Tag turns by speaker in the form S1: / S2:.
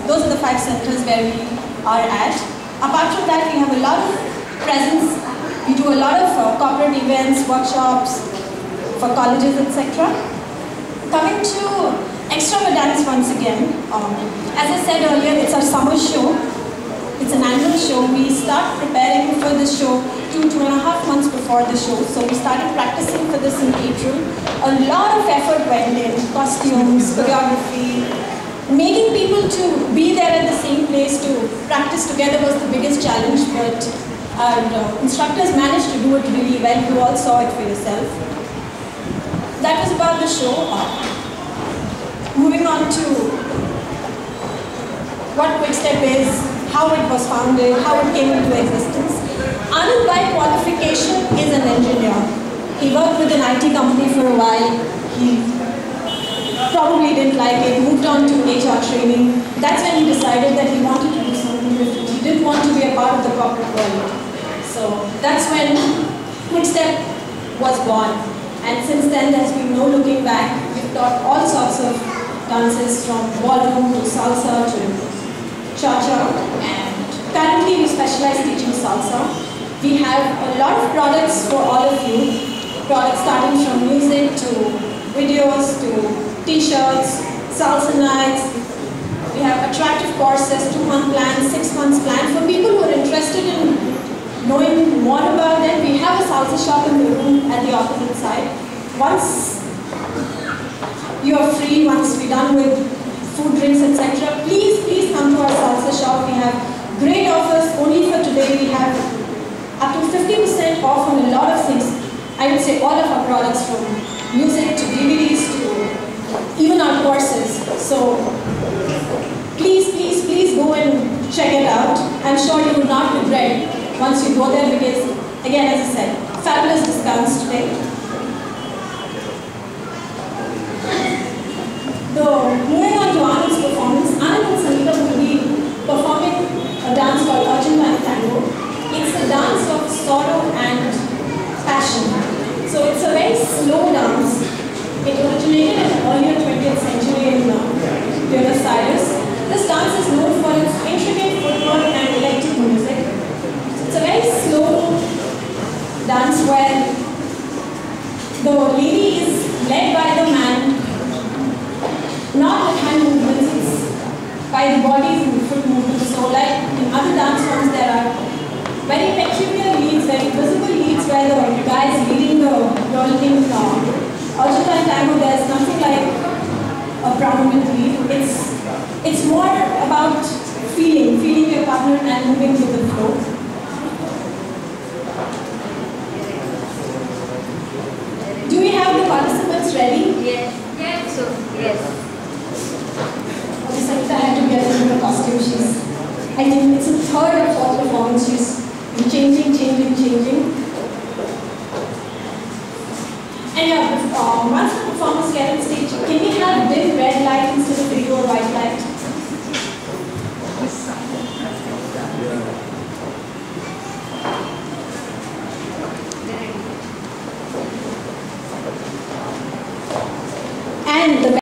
S1: Those are the 5 centers where we are at. Apart from that, we have a lot of presence We do a lot of corporate events, workshops for colleges, etc. Coming to Extravagance once again. As I said earlier, it's our summer show. It's an annual show. We start preparing for the show 2.5 months before the show. So we started practicing for this in April. A lot of effort went in, costumes, choreography. Making people to be there at the same place to practice together was the biggest challenge, but our instructors managed to do it really well. You all saw it for yourself. That was about the show. Moving on to what Quickstep is, how it was founded, how it came into existence. Anand by qualification is an engineer. He worked with an IT company for a while. He probably didn't like it, moved on to HR training. That's when he decided that he wanted to do something different. He didn't want to be a part of the corporate world. So that's when Quickstep was born. And since then, there's been no looking back. We've taught all sorts of dances from ballroom to salsa to cha-cha. And currently, we specialize teaching salsa. We have a lot of products for all of you. Products starting from music to videos to t-shirts, salsa nights. We have attractive courses, 2-month plans, 6 months plan. For people who are interested in knowing more about them, we have a salsa shop in the room at the opposite side. Once you are free, once we're done with food, drinks, etc., please come to our salsa shop. We have great offers. Only for today, we have up to 50% off on a lot of things. I would say all of our products, from music to DVDs to even our courses. So please go and check it out. I'm sure you will not regret once you go there, because, again, as I said, fabulous discounts today. Moving on to Anand's performance, Anand and Sangeeta will be performing a dance called Arjunbani Tango. It's a dance of sorrow and passion. So it's a very slow dance. It originated in the earlier 20th century in Buenos Aires. This dance is known for its intricate footwork and electric music. It's a very slow dance where the lady is led by the man, not with hand movements, it's by the bodies and foot movements. So like in other dance forms, there are very peculiar leads, very visible leads where the guy is leading the girl in Arjunbani Tango. There's nothing like a prominent lead. It's more about feeling your partner and moving with the flow. Do we have the participants ready?
S2: Yes. Yes.
S1: Okay, Sangeeta had to get into her costume. I think it's a third or fourth performance. She's been changing. And yeah, once the performers get on stage, can we have dim red light instead of blue or white light?